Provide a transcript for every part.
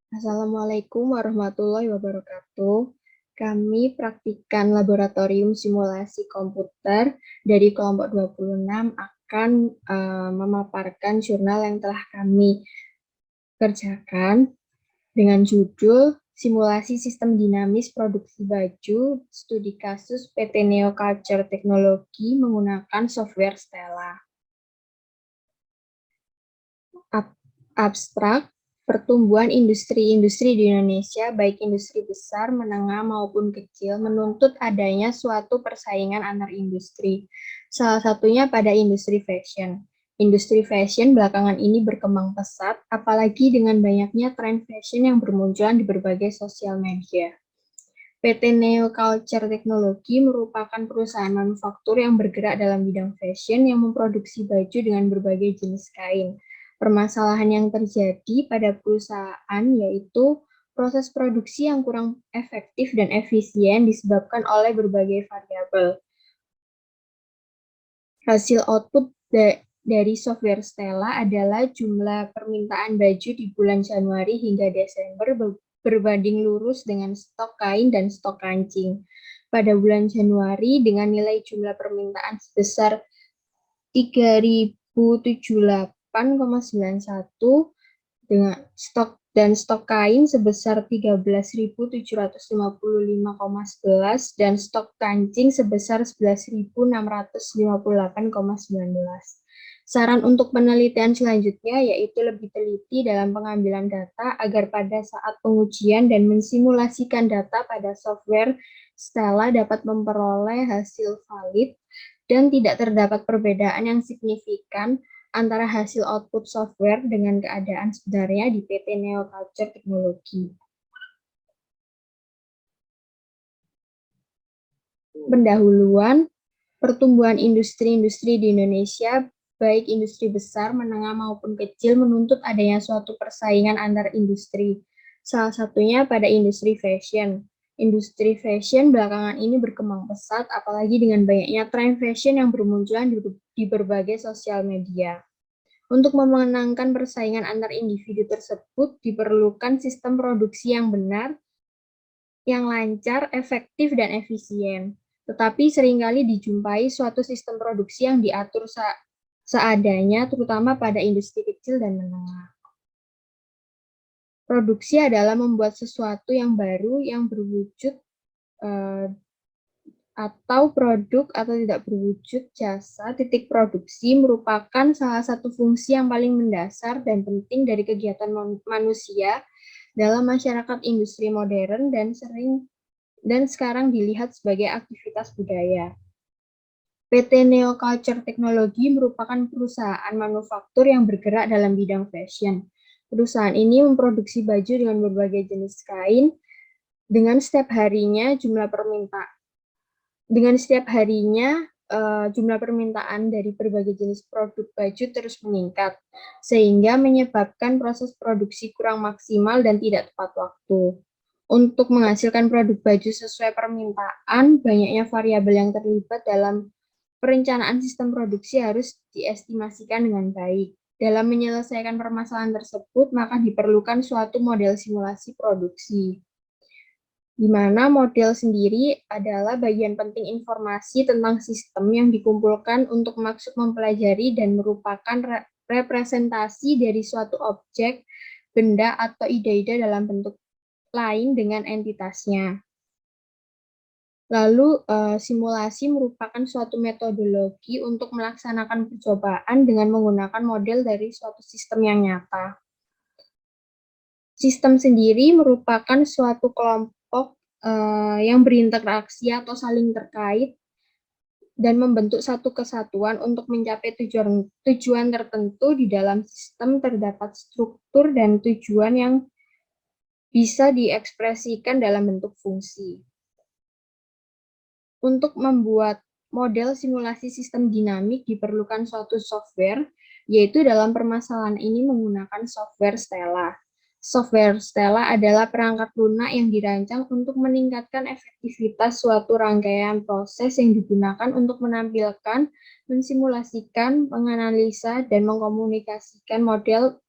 Assalamualaikum warahmatullahi wabarakatuh. Kami praktikan laboratorium simulasi komputer dari kelompok 26 akan memaparkan jurnal yang telah kami kerjakan dengan judul Simulasi Sistem Dinamis Produksi Baju, Studi Kasus PT Neo Culture Teknologi menggunakan software Stella. Abstrak, pertumbuhan industri-industri di Indonesia, baik industri besar, menengah, maupun kecil, menuntut adanya suatu persaingan antar industri. Salah satunya pada industri fashion. Industri fashion belakangan ini berkembang pesat, apalagi dengan banyaknya tren fashion yang bermunculan di berbagai sosial media. PT Neo Culture Teknologi merupakan perusahaan manufaktur yang bergerak dalam bidang fashion yang memproduksi baju dengan berbagai jenis kain. Permasalahan yang terjadi pada perusahaan yaitu proses produksi yang kurang efektif dan efisien disebabkan oleh berbagai variabel. Hasil output dari software Stella adalah jumlah permintaan baju di bulan Januari hingga Desember berbanding lurus dengan stok kain dan stok kancing. Pada bulan Januari dengan nilai jumlah permintaan sebesar 3.078,91 dengan stok kain sebesar 13.755,11 dan stok kancing sebesar 11.658,19. Saran untuk penelitian selanjutnya yaitu lebih teliti dalam pengambilan data agar pada saat pengujian dan mensimulasikan data pada software Stella dapat memperoleh hasil valid dan tidak terdapat perbedaan yang signifikan antara hasil output software dengan keadaan sebenarnya di PT Neo Culture Teknologi. Pendahuluan, pertumbuhan industri-industri di Indonesia, baik industri besar, menengah, maupun kecil, menuntut adanya suatu persaingan antar industri. Salah satunya pada industri fashion. Industri fashion belakangan ini berkembang pesat, apalagi dengan banyaknya tren fashion yang bermunculan di berbagai sosial media. Untuk memenangkan persaingan antar individu tersebut, diperlukan sistem produksi yang benar, yang lancar, efektif, dan efisien. Tetapi seringkali dijumpai suatu sistem produksi yang diatur seadanya, terutama pada industri kecil dan menengah. Produksi adalah membuat sesuatu yang baru, yang berwujud atau produk atau tidak berwujud jasa. Titik produksi merupakan salah satu fungsi yang paling mendasar dan penting dari kegiatan manusia dalam masyarakat industri modern dan sekarang dilihat sebagai aktivitas budaya. PT Neo Culture Teknologi merupakan perusahaan manufaktur yang bergerak dalam bidang fashion. Perusahaan ini memproduksi baju dengan berbagai jenis kain dengan setiap harinya jumlah permintaan dari berbagai jenis produk baju terus meningkat, sehingga menyebabkan proses produksi kurang maksimal dan tidak tepat waktu. Untuk menghasilkan produk baju sesuai permintaan, banyaknya variabel yang terlibat dalam perencanaan sistem produksi harus diestimasikan dengan baik. Dalam menyelesaikan permasalahan tersebut, maka diperlukan suatu model simulasi produksi, di mana model sendiri adalah bagian penting informasi tentang sistem yang dikumpulkan untuk maksud mempelajari dan merupakan representasi dari suatu objek, benda, atau ide-ide dalam bentuk lain dengan entitasnya. Lalu, simulasi merupakan suatu metodologi untuk melaksanakan percobaan dengan menggunakan model dari suatu sistem yang nyata. Sistem sendiri merupakan suatu kelompok yang berinteraksi atau saling terkait dan membentuk satu kesatuan untuk mencapai tujuan tertentu. Di dalam sistem terdapat struktur dan tujuan yang bisa diekspresikan dalam bentuk fungsi. Untuk membuat model simulasi sistem dinamik diperlukan suatu software, yaitu dalam permasalahan ini menggunakan software Stella. Software Stella adalah perangkat lunak yang dirancang untuk meningkatkan efektivitas suatu rangkaian proses yang digunakan untuk menampilkan, mensimulasikan, menganalisa, dan mengkomunikasikan model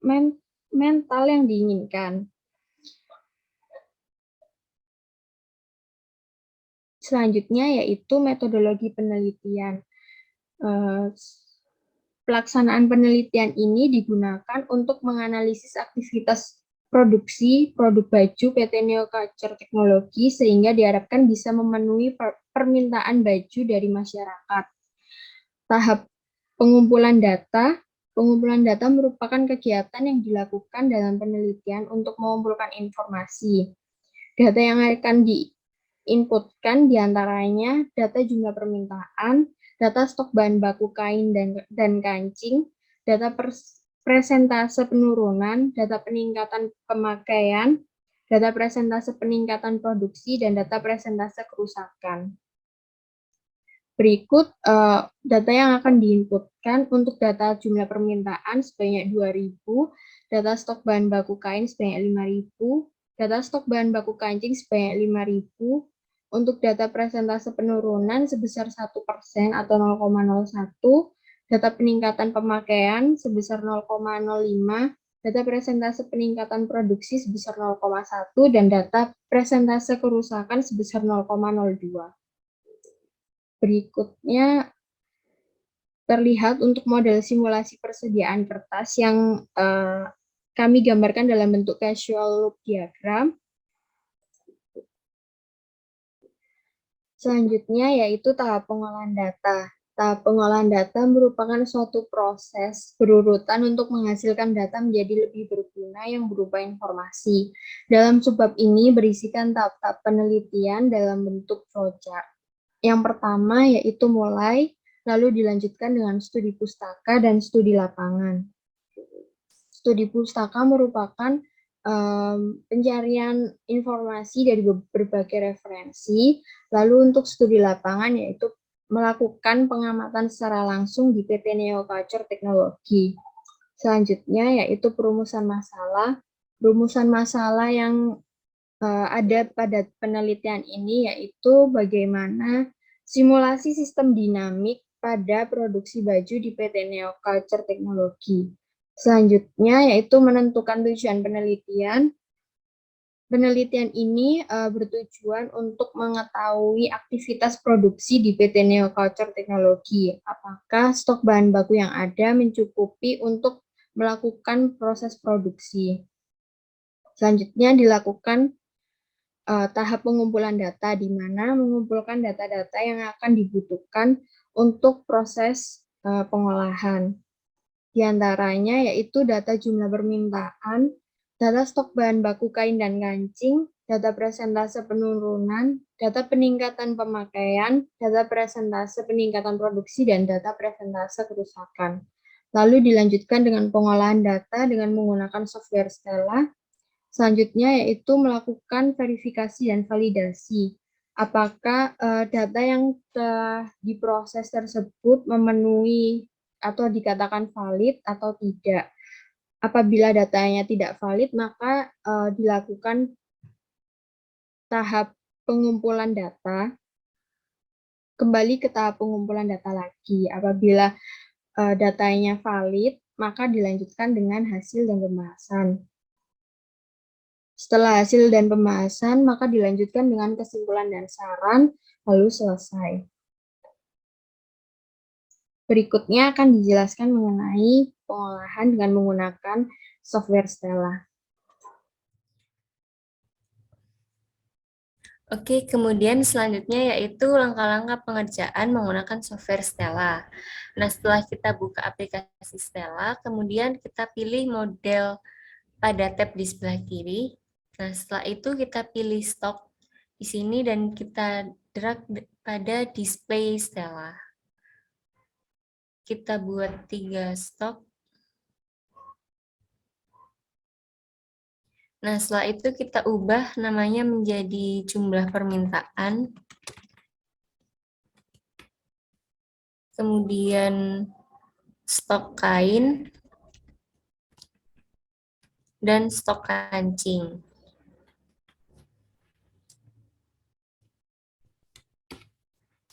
mental yang diinginkan. Selanjutnya yaitu metodologi penelitian. Pelaksanaan penelitian ini digunakan untuk menganalisis aktivitas produksi produk baju PT Neo Culture Teknologi sehingga diharapkan bisa memenuhi permintaan baju dari masyarakat. Tahap pengumpulan data. Pengumpulan data merupakan kegiatan yang dilakukan dalam penelitian untuk mengumpulkan informasi. Data yang akan diinputkan diantaranya data jumlah permintaan, data stok bahan baku kain dan kancing, data presentase penurunan, data peningkatan pemakaian, data presentase peningkatan produksi, dan data presentase kerusakan. Berikut data yang akan diinputkan untuk data jumlah permintaan sebanyak 2.000, data stok bahan baku kain sebanyak 5.000, data stok bahan baku kancing sebanyak 5.000, untuk data presentase penurunan sebesar 1% atau 0,01, data peningkatan pemakaian sebesar 0,05, data presentase peningkatan produksi sebesar 0,1, dan data presentase kerusakan sebesar 0,02. Berikutnya terlihat untuk model simulasi persediaan kertas yang kami gambarkan dalam bentuk casual loop diagram. Selanjutnya yaitu tahap pengolahan data. Tahap pengolahan data merupakan suatu proses berurutan untuk menghasilkan data menjadi lebih berguna yang berupa informasi. Dalam subbab ini berisikan tahap-tahap penelitian dalam bentuk flowchart. Yang pertama yaitu mulai, lalu dilanjutkan dengan studi pustaka dan studi lapangan. Studi pustaka merupakan pencarian informasi dari berbagai referensi, lalu untuk studi lapangan yaitu melakukan pengamatan secara langsung di PT Neo Culture Teknologi. Selanjutnya yaitu perumusan masalah. Rumusan masalah yang ada pada penelitian ini yaitu bagaimana simulasi sistem dinamik pada produksi baju di PT Neo Culture Teknologi. Selanjutnya yaitu menentukan tujuan penelitian. Penelitian ini bertujuan untuk mengetahui aktivitas produksi di PT Neo Culture Teknologi. Apakah stok bahan baku yang ada mencukupi untuk melakukan proses produksi. Selanjutnya dilakukan tahap pengumpulan data, di mana mengumpulkan data-data yang akan dibutuhkan untuk proses pengolahan. Di antaranya yaitu data jumlah permintaan, data stok bahan baku kain dan kancing, data presentase penurunan, data peningkatan pemakaian, data presentase peningkatan produksi, dan data presentase kerusakan. Lalu dilanjutkan dengan pengolahan data dengan menggunakan software Stella. Selanjutnya yaitu melakukan verifikasi dan validasi. Apakah data yang telah diproses tersebut memenuhi atau dikatakan valid atau tidak. Apabila datanya tidak valid, maka dilakukan tahap pengumpulan data. Kembali ke tahap pengumpulan data lagi. Apabila datanya valid, maka dilanjutkan dengan hasil dan pembahasan. Setelah hasil dan pembahasan, maka dilanjutkan dengan kesimpulan dan saran, lalu selesai. Berikutnya akan dijelaskan mengenai pengolahan dengan menggunakan software Stella. Oke, kemudian selanjutnya yaitu langkah-langkah pengerjaan menggunakan software Stella. Nah, setelah kita buka aplikasi Stella, kemudian kita pilih model pada tab di sebelah kiri. Nah, setelah itu kita pilih stok di sini dan kita drag pada display Stella. Kita buat 3 stok. Nah, setelah itu kita ubah namanya menjadi jumlah permintaan. Kemudian stok kain dan stok kancing.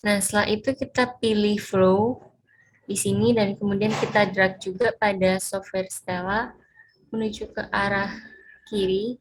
Nah, setelah itu kita pilih flow di sini dan kemudian kita drag juga pada software Stella menuju ke arah kiri.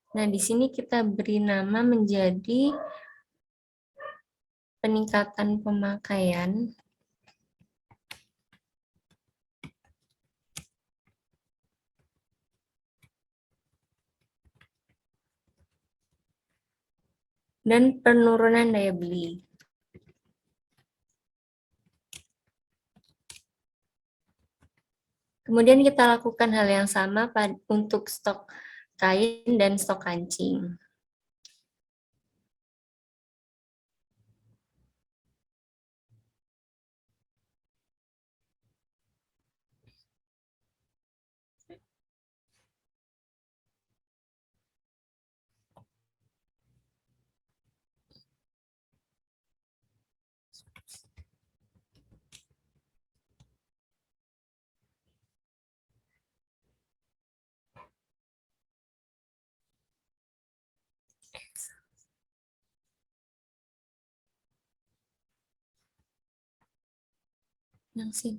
Nah, di sini kita beri nama menjadi peningkatan pemakaian. Dan penurunan daya beli. Kemudian kita lakukan hal yang sama untuk stok kain dan stok kancing. Yang sih.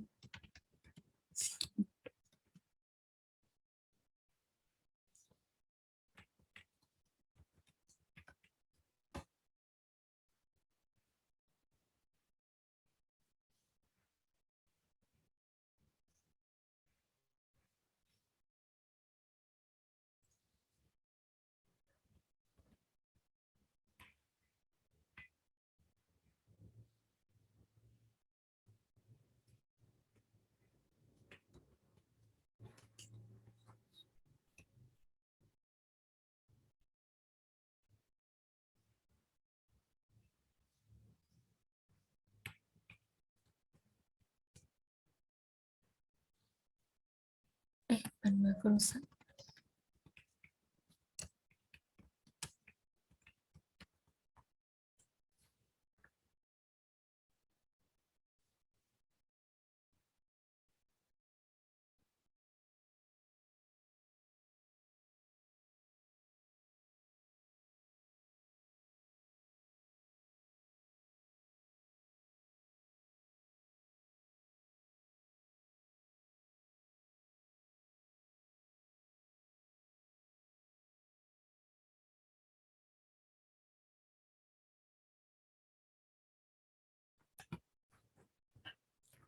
Bahan baku rusak.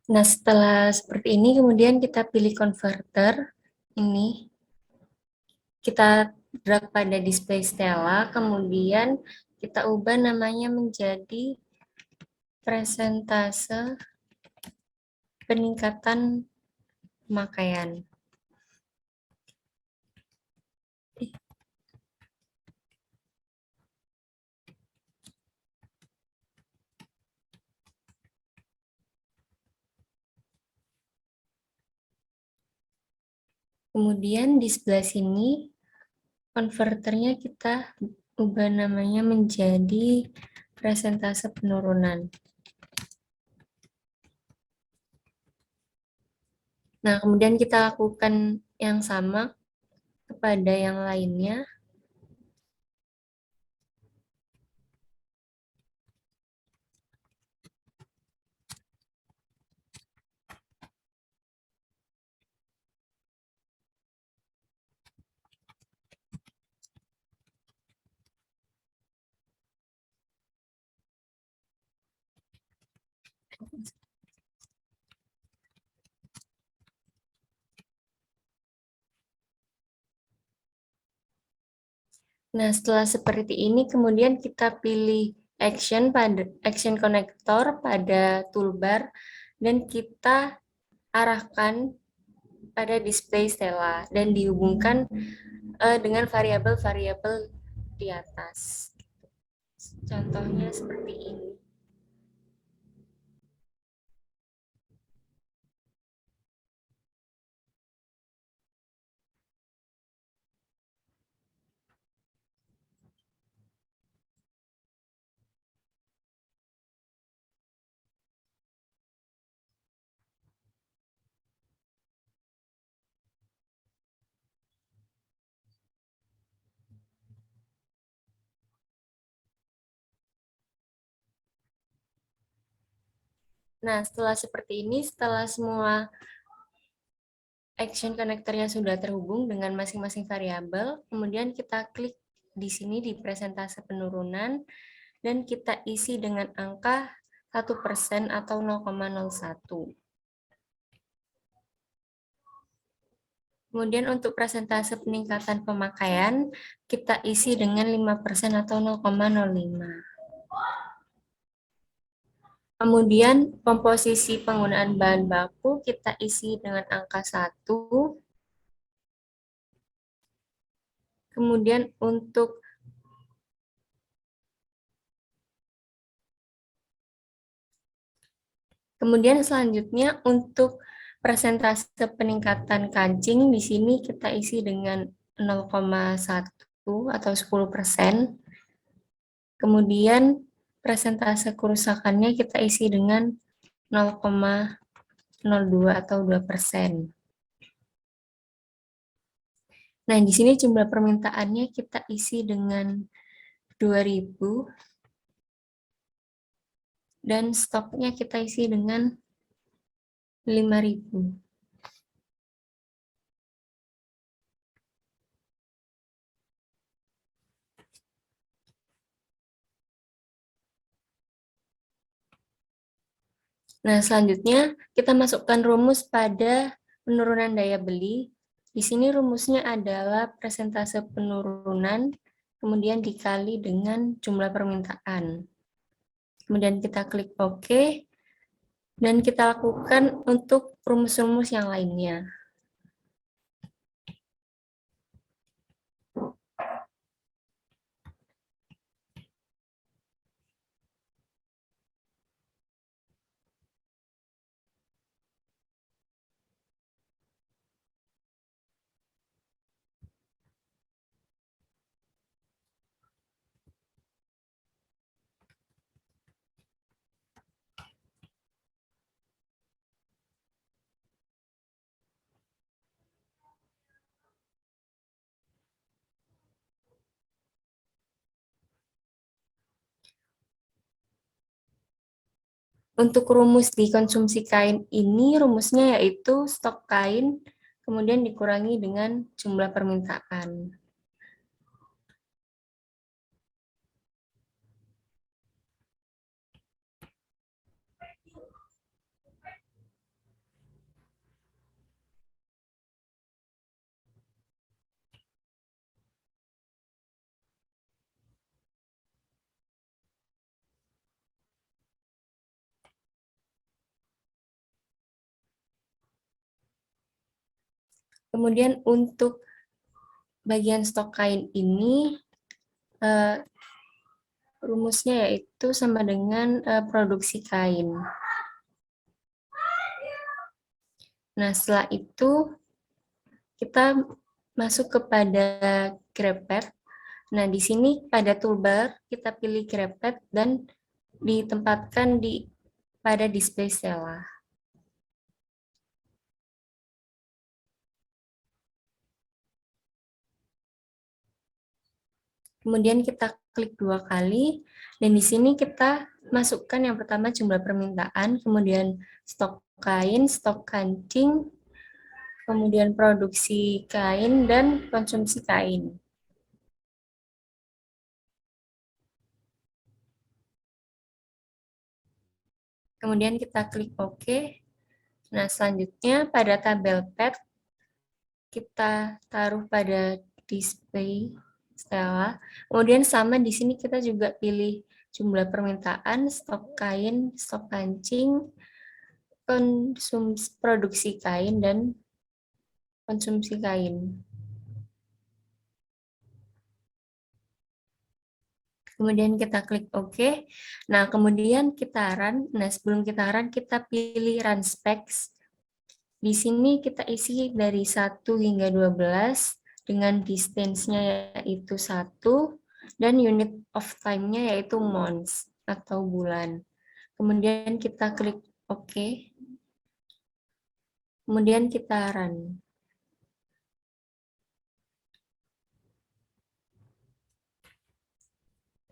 Nah, setelah seperti ini, kemudian kita pilih converter. Ini, kita drag pada display Stella, kemudian kita ubah namanya menjadi presentase peningkatan pemakaian. Kemudian di sebelah sini, konverternya kita ubah namanya menjadi presentase penurunan. Nah, kemudian kita lakukan yang sama kepada yang lainnya. Nah, setelah seperti ini, kemudian kita pilih action connector pada toolbar dan kita arahkan pada display Stella dan dihubungkan dengan variabel-variabel di atas. Contohnya seperti ini. Nah, setelah seperti ini, setelah semua action connector-nya sudah terhubung dengan masing-masing variabel, kemudian kita klik di sini di presentase penurunan, dan kita isi dengan angka 1% atau 0,01. Kemudian untuk presentase peningkatan pemakaian, kita isi dengan 5% atau 0,05. Kemudian komposisi penggunaan bahan baku kita isi dengan angka 1. Kemudian selanjutnya untuk presentase peningkatan kancing di sini kita isi dengan 0,1 atau 10%. Kemudian presentase kerusakannya kita isi dengan 0,02 atau 2%. Nah, di sini jumlah permintaannya kita isi dengan 2.000 dan stoknya kita isi dengan 5.000. Nah, selanjutnya kita masukkan rumus pada penurunan daya beli. Di sini rumusnya adalah persentase penurunan, kemudian dikali dengan jumlah permintaan. Kemudian kita klik OK, dan kita lakukan untuk rumus-rumus yang lainnya. Untuk rumus di konsumsi kain ini, rumusnya yaitu stok kain, kemudian dikurangi dengan jumlah permintaan. Kemudian untuk bagian stok kain ini, rumusnya yaitu sama dengan produksi kain. Nah, setelah itu kita masuk kepada Grepet. Nah, di sini pada toolbar kita pilih Grepet dan ditempatkan pada display Stella. Kemudian kita klik 2 kali, dan di sini kita masukkan yang pertama jumlah permintaan, kemudian stok kain, stok kancing, kemudian produksi kain, dan konsumsi kain. Kemudian kita klik OK. Nah, selanjutnya pada tabel pad, kita taruh pada display Stella. Kemudian sama di sini kita juga pilih jumlah permintaan, stok kain, stok kancing, konsumsi produksi kain, dan konsumsi kain. Kemudian kita klik OK. Nah, kemudian kita run. Nah, sebelum kita run, kita pilih run specs. Di sini kita isi dari 1 hingga 12 dengan distance-nya yaitu 1 dan unit of time-nya yaitu months atau bulan. Kemudian kita klik OK. Kemudian kita run.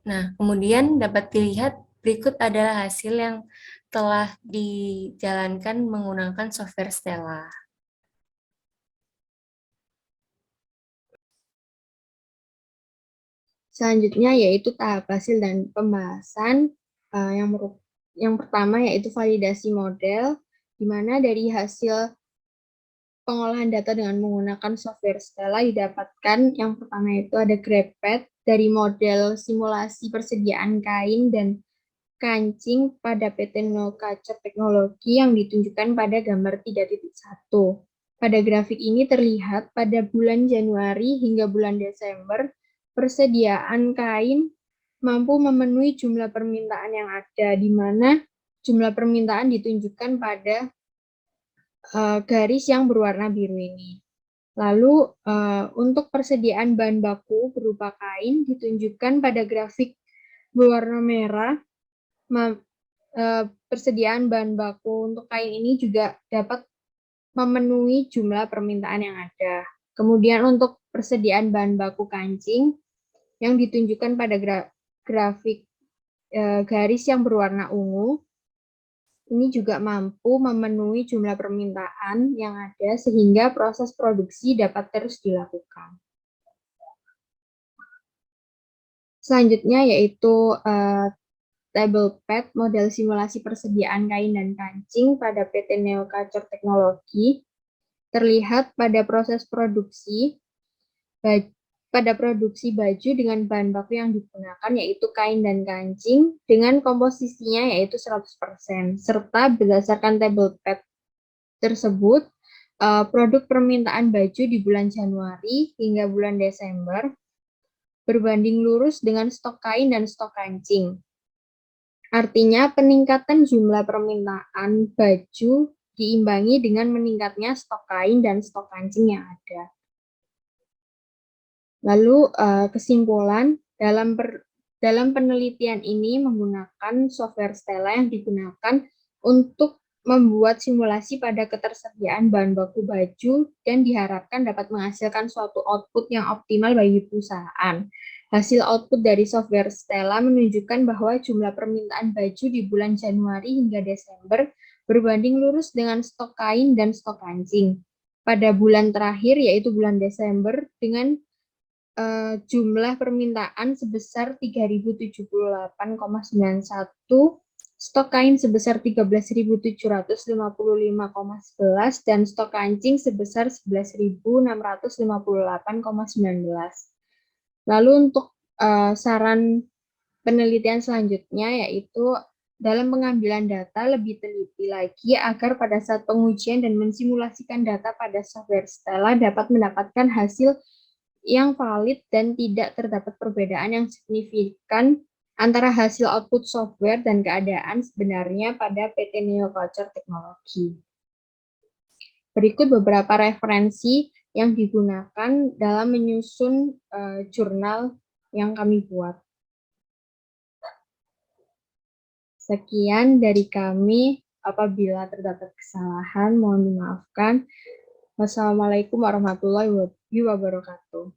Nah, kemudian dapat dilihat berikut adalah hasil yang telah dijalankan menggunakan software Stella. Selanjutnya yaitu tahap hasil dan pembahasan. Yang pertama yaitu validasi model, di mana dari hasil pengolahan data dengan menggunakan software Stella didapatkan yang pertama itu ada grepet dari model simulasi persediaan kain dan kancing pada PT Nol Kaca Teknologi yang ditunjukkan pada gambar 3.1. Pada grafik ini terlihat pada bulan Januari hingga bulan Desember, persediaan kain mampu memenuhi jumlah permintaan yang ada, di mana jumlah permintaan ditunjukkan pada garis yang berwarna biru ini. Lalu untuk persediaan bahan baku berupa kain ditunjukkan pada grafik berwarna merah. Persediaan bahan baku untuk kain ini juga dapat memenuhi jumlah permintaan yang ada. Kemudian untuk persediaan bahan baku kancing yang ditunjukkan pada grafik garis yang berwarna ungu, ini juga mampu memenuhi jumlah permintaan yang ada sehingga proses produksi dapat terus dilakukan. Selanjutnya yaitu table pad model simulasi persediaan kain dan kancing pada PT Neo Kacor Teknologi. Terlihat pada proses produksi baju dengan bahan baku yang digunakan yaitu kain dan kancing dengan komposisinya yaitu 100%, serta berdasarkan table pad tersebut, produk permintaan baju di bulan Januari hingga bulan Desember berbanding lurus dengan stok kain dan stok kancing. Artinya peningkatan jumlah permintaan baju diimbangi dengan meningkatnya stok kain dan stok kancing yang ada. Lalu kesimpulan, dalam penelitian ini menggunakan software Stella yang digunakan untuk membuat simulasi pada ketersediaan bahan baku baju dan diharapkan dapat menghasilkan suatu output yang optimal bagi perusahaan. Hasil output dari software Stella menunjukkan bahwa jumlah permintaan baju di bulan Januari hingga Desember berbanding lurus dengan stok kain dan stok kancing. Pada bulan terakhir, yaitu bulan Desember, dengan jumlah permintaan sebesar 3.078,91, stok kain sebesar 13.755,11, dan stok kancing sebesar 11.658,19. Lalu untuk saran penelitian selanjutnya yaitu dalam pengambilan data lebih teliti lagi agar pada saat pengujian dan mensimulasikan data pada software Stella dapat mendapatkan hasil yang valid dan tidak terdapat perbedaan yang signifikan antara hasil output software dan keadaan sebenarnya pada PT Neo Culture Teknologi. Berikut beberapa referensi yang digunakan dalam menyusun jurnal yang kami buat. Sekian dari kami. Apabila terdapat kesalahan, mohon dimaafkan. Wassalamualaikum warahmatullahi wabarakatuh.